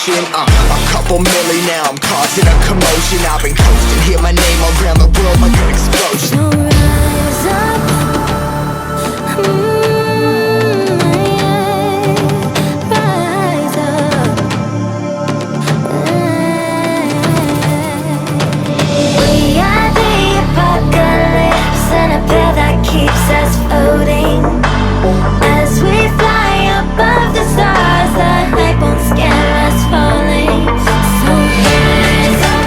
motion. A couple milli now, I'm causing a commotion. I've been coasting, hear my name around the world like an explosion. So rise up, rise up. We are the apocalypse, and a path that keeps us floating. As we fly above the stars, the light won't scare us falling. So rise up.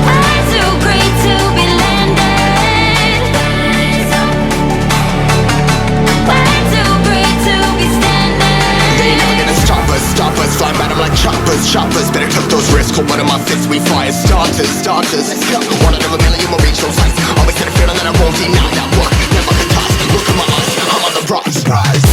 I'm too great to be landed. Rise up. I'm too great to be standing. They ain't never gonna stop us, fly by them like choppers. Better tuck those risks, hold one of my fists, we fire starters. Let's go. One out of a million will reach those heights. Always had a feeling that I won't deny that work. Never could toss, look at my eyes, I'm on the rocks. Rise